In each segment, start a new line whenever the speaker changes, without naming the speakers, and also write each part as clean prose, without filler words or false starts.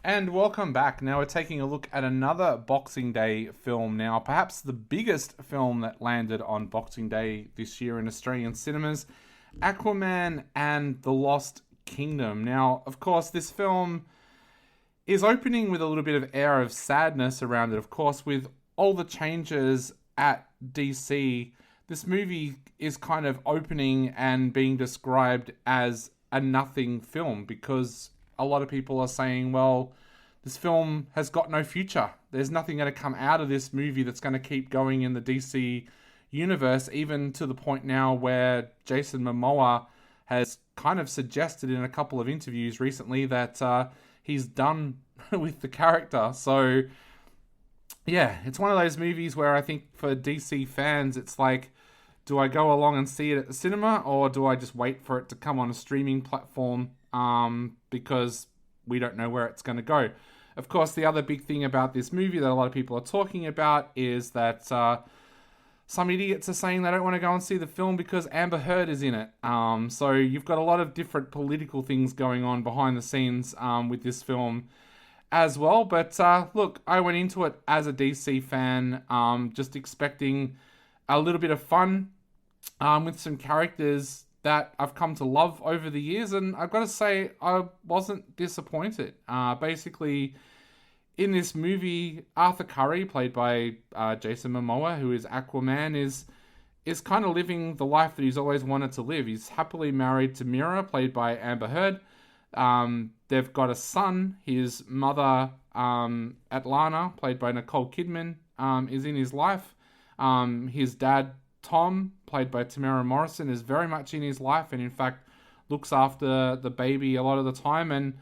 And welcome back. Now we're taking a look at another Boxing Day film. Now, perhaps the biggest film that landed on Boxing Day this year in Australian cinemas, Aquaman and the Lost Kingdom. Now, of course, this film is opening with a little bit of air of sadness around it. Of course, with all the changes at DC, this movie is kind of opening and being described as a nothing film because a lot of people are saying, well, this film has got no future. There's nothing going to come out of this movie that's going to keep going in the DC universe, even to the point now where Jason Momoa has kind of suggested in a couple of interviews recently that he's done with the character. So, yeah, it's one of those movies where I think for DC fans, it's like, do I go along and see it at the cinema, or do I just wait for it to come on a streaming platform because we don't know where it's going to go? Of course, the other big thing about this movie that a lot of people are talking about is that some idiots are saying they don't want to go and see the film because Amber Heard is in it. So you've got a lot of different political things going on behind the scenes with this film as well. But look, I went into it as a DC fan, just expecting a little bit of fun with some characters that I've come to love over the years, and I've got to say I wasn't disappointed. Basically, in this movie, Arthur Curry, played by Jason Momoa, who is Aquaman, is kind of living the life that he's always wanted to live. He's happily married to Mira, played by Amber Heard. They've got a son. His mother, Atlana, played by Nicole Kidman, is in his life. His dad, Tom, played by Tamara Morrison, is very much in his life and in fact looks after the baby a lot of the time, and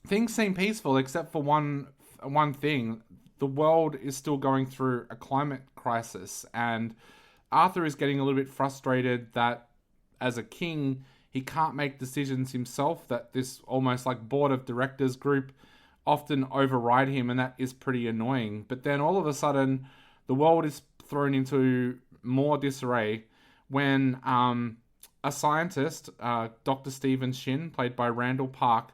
things seem peaceful except for one thing. The world is still going through a climate crisis, and Arthur is getting a little bit frustrated that as a king he can't make decisions himself, that this almost like board of directors group often override him, and that is pretty annoying. But then all of a sudden the world is thrown into more disarray when a scientist, Dr. Stephen Shin, played by Randall Park,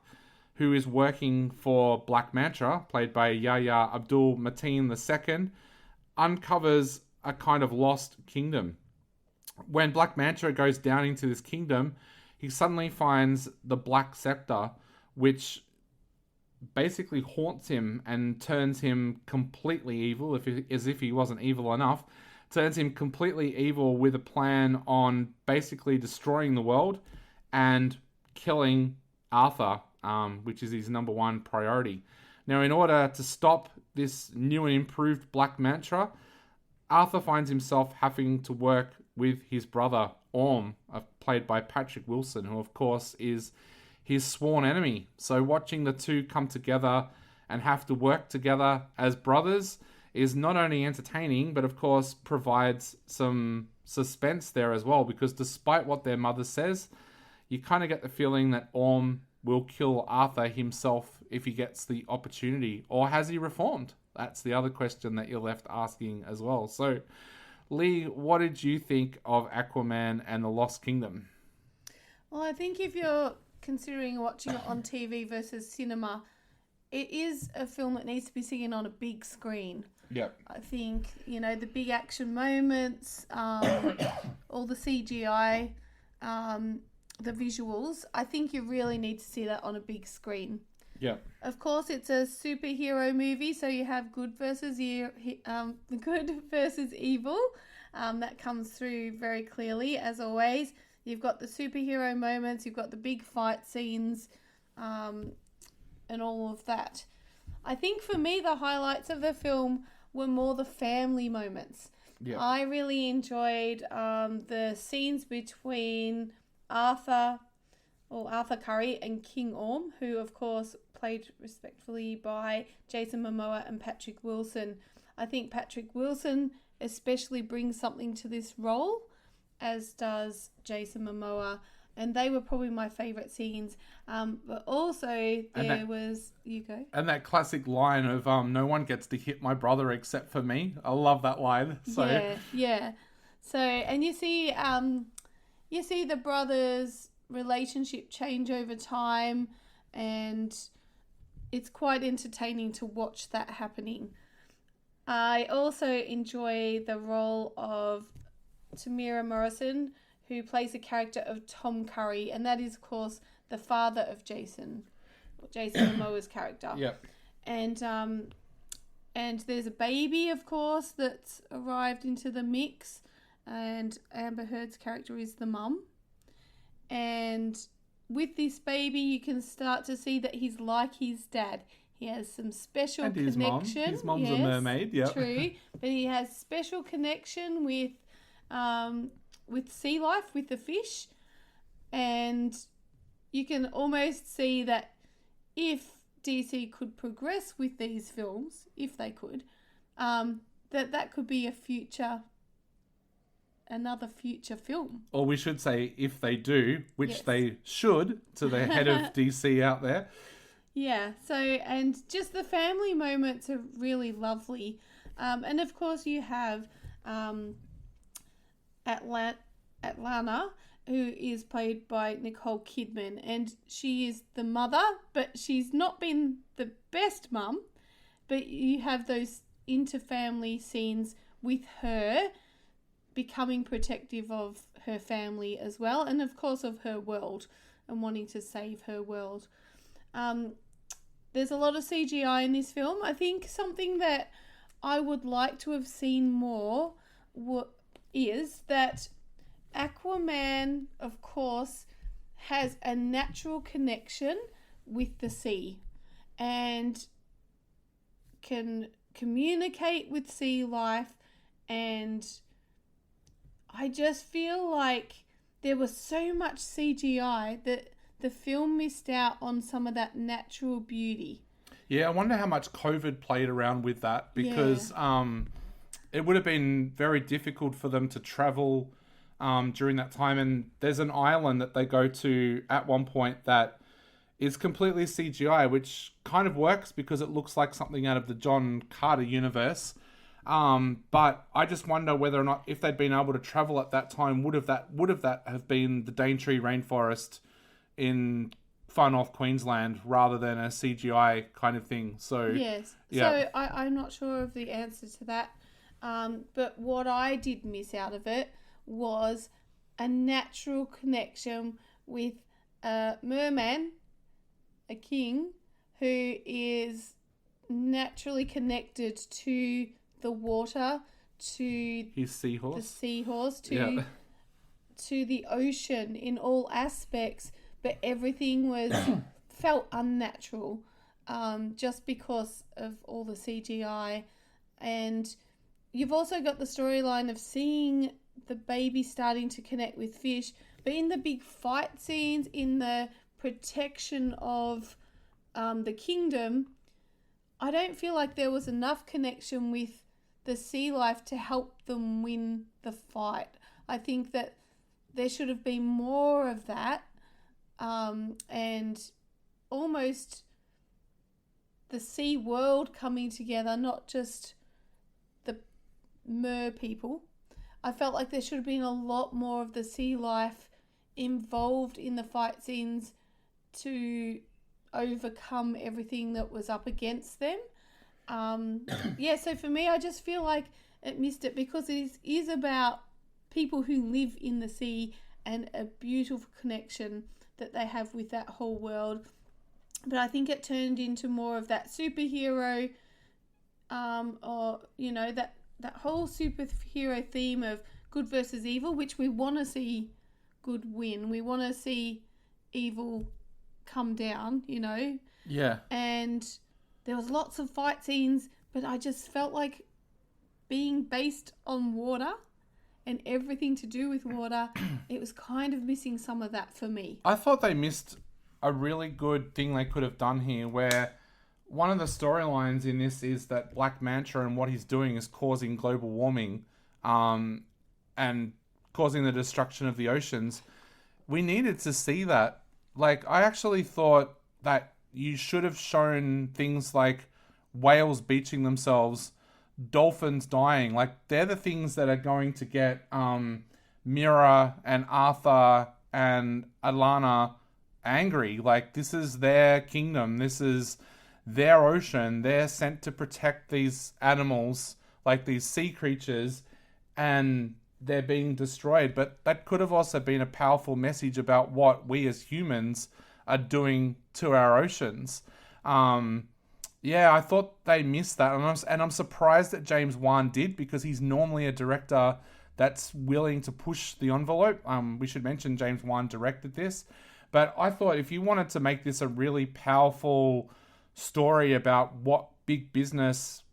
who is working for Black Manta, played by Yahya Abdul Mateen II, uncovers a kind of lost kingdom. When Black Manta goes down into this kingdom, he suddenly finds the Black Scepter, which basically haunts him and turns him completely evil, as if he wasn't evil enough, turns him completely evil with a plan on basically destroying the world and killing Arthur, which is his number one priority. Now, in order to stop this new and improved Black Manta, Arthur finds himself having to work with his brother, Orm, played by Patrick Wilson, who of course is his sworn enemy. So watching the two come together and have to work together as brothers is not only entertaining, but of course provides some suspense there as well, because despite what their mother says, you kind of get the feeling that Orm will kill Arthur himself if he gets the opportunity. Or has he reformed? That's the other question that you're left asking as well. So, Lee, what did you think of Aquaman and the Lost Kingdom?
Well, I think if you're considering watching it on TV versus cinema, it is a film that needs to be seen on a big screen.
Yep.
I think, the big action moments, all the CGI, the visuals, I think you really need to see that on a big screen.
Yeah.
Of course, it's a superhero movie, so you have good versus evil. That comes through very clearly, as always. You've got the superhero moments, you've got the big fight scenes, and all of that. I think for me, the highlights of the film were more the family moments.
Yeah.
I really enjoyed the scenes between Arthur Curry and King Orm, who of course played respectfully by Jason Momoa and Patrick Wilson. I think Patrick Wilson especially brings something to this role, as does Jason Momoa, and they were probably my favourite scenes. But also you go.
And that classic line of no one gets to hit my brother except for me. I love that line. So
Yeah. So, and you see the brothers' relationship change over time, and it's quite entertaining to watch that happening. I also enjoy the role of Tamira Morrison, who plays the character of Tom Curry, and that is, of course, the father of Jason Momoa's character.
Yep.
And there's a baby, of course, that's arrived into the mix, and Amber Heard's character is the mum. And with this baby, you can start to see that he's like his dad. He has some special
and
connection.
His mom's a mermaid, yeah.
True. But he has special connection with sea life, with the fish. And you can almost see that if DC could progress with these films, if they could, that could be another future film.
Or we should say, if they do, which
Yes.
they should, to the head of DC out there.
Yeah, so, and just the family moments are really lovely. And of course you have Atlanta, who is played by Nicole Kidman, and she is the mother, but she's not been the best mum. But you have those inter-family scenes with her becoming protective of her family as well, and of course of her world, and wanting to save her world. There's a lot of CGI in this film. I think something that I would like to have seen more is that Aquaman, of course, has a natural connection with the sea and can communicate with sea life, and I just feel like there was so much CGI that the film missed out on some of that natural beauty.
Yeah, I wonder how much COVID played around with that, because it would have been very difficult for them to travel during that time. And there's an island that they go to at one point that is completely CGI, which kind of works because it looks like something out of the John Carter universe. But I just wonder whether or not, if they'd been able to travel at that time, would that have been the Daintree rainforest in Far North Queensland rather than a CGI kind of thing. So
yes.
Yeah.
So I'm not sure of the answer to that. But what I did miss out of it was a natural connection with a merman, a king, who is naturally connected to the water, to
his seahorse,
to the ocean in all aspects. But everything felt unnatural, just because of all the CGI. And you've also got the storyline of seeing the baby starting to connect with fish, but in the big fight scenes, in the protection of the kingdom, I don't feel like there was enough connection with the sea life to help them win the fight. I think that there should have been more of that. And almost the sea world coming together, not just the mer people. I felt like there should have been a lot more of the sea life involved in the fight scenes to overcome everything that was up against them. So for me, I just feel like it missed it, because it is about people who live in the sea and a beautiful connection that they have with that whole world. But I think it turned into more of that superhero, that whole superhero theme of good versus evil, which we want to see good win. We want to see evil come down,
Yeah.
And there was lots of fight scenes, but I just felt like being based on water and everything to do with water, it was kind of missing some of that for me.
I thought they missed a really good thing they could have done here, where one of the storylines in this is that Black Manta and what he's doing is causing global warming, and causing the destruction of the oceans. We needed to see that. Like, I actually thought that you should have shown things like whales beaching themselves, dolphins dying. Like, they're the things that are going to get Mira and Arthur and Alana angry. Like, this is their kingdom. This is their ocean. They're sent to protect these animals, like these sea creatures, and they're being destroyed. But that could have also been a powerful message about what we as humans are doing to our oceans. Yeah, I thought they missed that, and I'm surprised that James Wan did, because he's normally a director that's willing to push the envelope. We should mention James Wan directed this, but I thought if you wanted to make this a really powerful story about what big business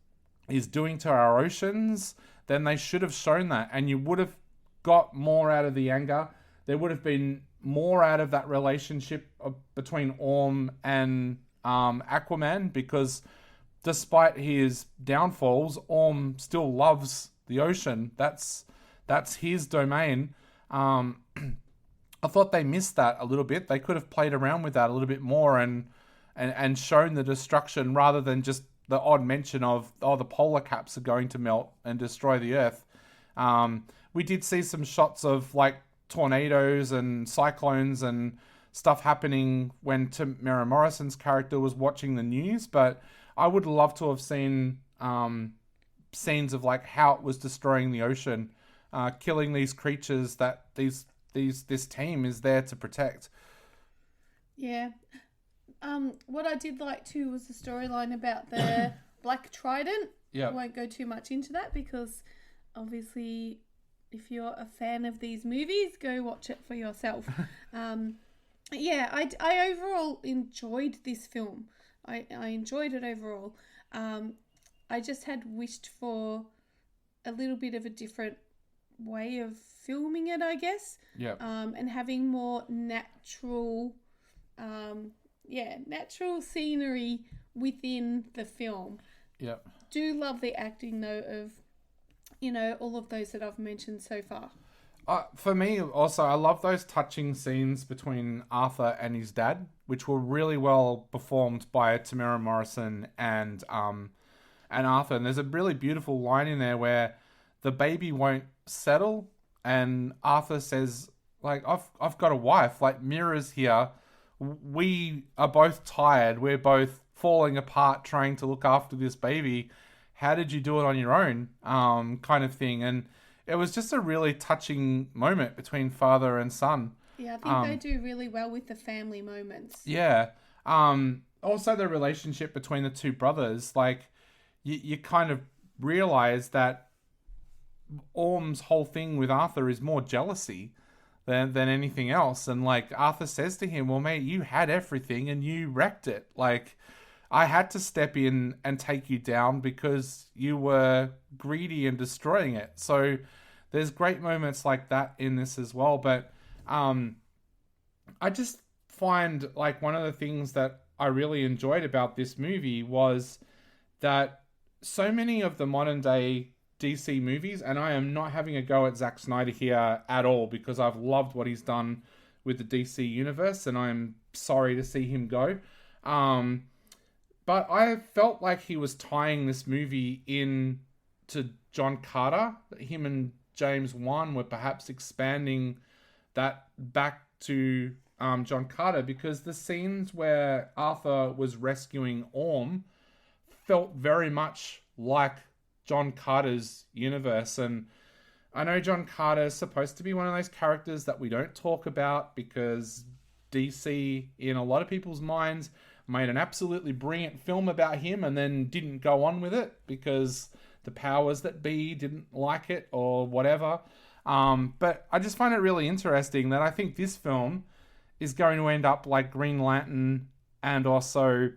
is doing to our oceans, then they should have shown that, and you would have got more out of the anger. There would have been more out of that relationship between Orm and Aquaman, because despite his downfalls, Orm still loves the ocean. That's his domain. I thought they missed that a little bit. They could have played around with that a little bit more and shown the destruction, rather than just the odd mention of, the polar caps are going to melt and destroy the Earth. We did see some shots of like tornadoes and cyclones and stuff happening when Tamara Morrison's character was watching the news, but I would love to have seen scenes of like how it was destroying the ocean, killing these creatures that this team is there to protect.
Yeah. What I did like too was the storyline about the Black Trident.
Yeah.
I won't go too much into that, because obviously if you're a fan of these movies, go watch it for yourself. Yeah, I overall enjoyed this film. I enjoyed it overall. I just had wished for a little bit of a different way of filming it, I guess.
Yeah.
And having more natural scenery within the film.
Yeah.
Do love the acting though of, all of those that I've mentioned so far.
For me, also, I love those touching scenes between Arthur and his dad, which were really well performed by Tamara Morrison and Arthur. And there's a really beautiful line in there where the baby won't settle, and Arthur says, like, I've got a wife, like, Mira's here. We are both tired. We're both falling apart trying to look after this baby. How did you do it on your own? Kind of thing. And it was just a really touching moment between father and son.
Yeah, I think they do really well with the family moments.
Yeah. Also, the relationship between the two brothers, like, you kind of realize that Orm's whole thing with Arthur is more jealousy than anything else. And, like, Arthur says to him, well, mate, you had everything and you wrecked it. Like, I had to step in and take you down because you were greedy and destroying it. So there's great moments like that in this as well. But I just find, like, one of the things that I really enjoyed about this movie was that so many of the modern day DC movies, and I am not having a go at Zack Snyder here at all, because I've loved what he's done with the DC universe and I'm sorry to see him go. But I felt like he was tying this movie in to John Carter. Him and James Wan were perhaps expanding that back to John Carter, because the scenes where Arthur was rescuing Orm felt very much like John Carter's universe. And I know John Carter is supposed to be one of those characters that we don't talk about, because DC, in a lot of people's minds, made an absolutely brilliant film about him and then didn't go on with it because the powers that be didn't like it or whatever. But I just find it really interesting that I think this film is going to end up like Green Lantern and also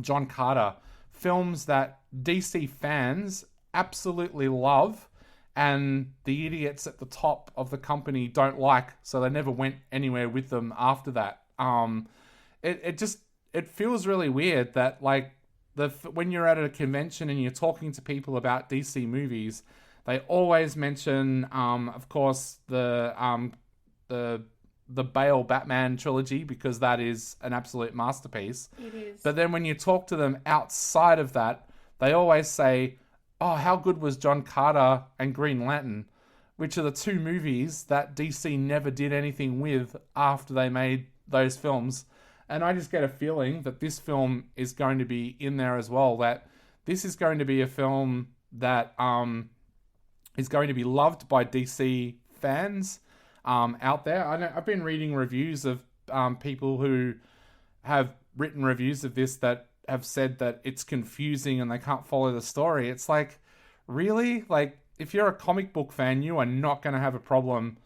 John Carter, films that DC fans absolutely love and the idiots at the top of the company don't like, so they never went anywhere with them after that. It feels really weird that, like, when you're at a convention and you're talking to people about DC movies, they always mention, of course, the Bale Batman trilogy, because that is an absolute masterpiece.
It is.
But then when you talk to them outside of that, they always say, oh, how good was John Carter and Green Lantern, which are the two movies that DC never did anything with after they made those films. And I just get a feeling that this film is going to be in there as well. That this is going to be a film that is going to be loved by DC fans out there. I've been reading reviews of people who have written reviews of this that have said that it's confusing and they can't follow the story. It's like, really? Like, if you're a comic book fan, you are not going to have a problem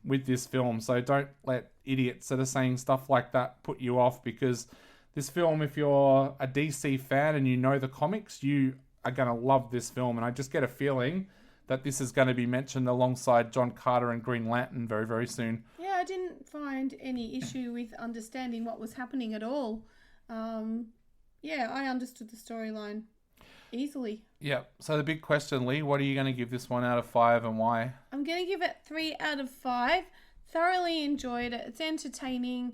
with this film. So don't let idiots that are saying stuff like that put you off, because this film, if you're a DC fan and you know the comics, you are going to love this film. And I just get a feeling that this is going to be mentioned alongside John Carter and Green Lantern very, very soon.
Yeah, I didn't find any issue with understanding what was happening at all. Yeah, I understood the storyline easily.
Yeah. So the big question, Lee, what are you going to give this 1 out of 5 and why?
I'm going to give it 3 out of 5. Thoroughly enjoyed it. It's entertaining.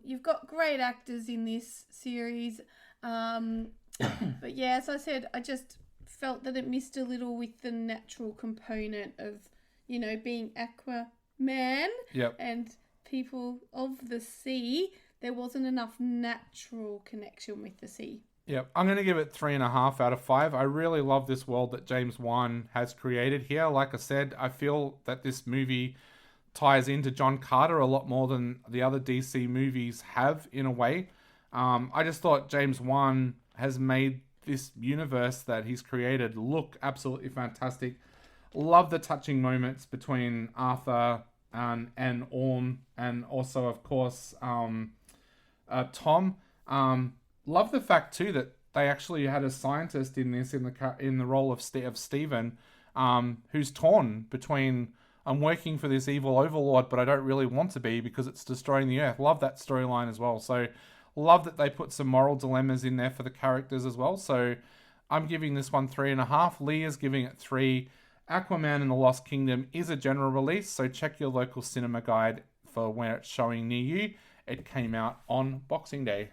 You've got great actors in this series. But yeah, as I said, I just felt that it missed a little with the natural component of, you know, being Aquaman and people of the sea. There wasn't enough natural connection with the sea.
Yep, I'm going to give it 3.5 out of 5. I really love this world that James Wan has created here. Like I said, I feel that this movie ties into John Carter a lot more than the other DC movies have, in a way. I just thought James Wan has made this universe that he's created look absolutely fantastic. Love the touching moments between Arthur and Orm, and also, of course, Tom. Love the fact too that they actually had a scientist in this in the role of Stephen, who's torn between, I'm working for this evil overlord, but I don't really want to be because it's destroying the earth. Love that storyline as well. So love that they put some moral dilemmas in there for the characters as well. So I'm giving this one 3.5. Lee is giving it 3. Aquaman and the Lost Kingdom is a general release, so check your local cinema guide for when it's showing near you. It came out on Boxing Day.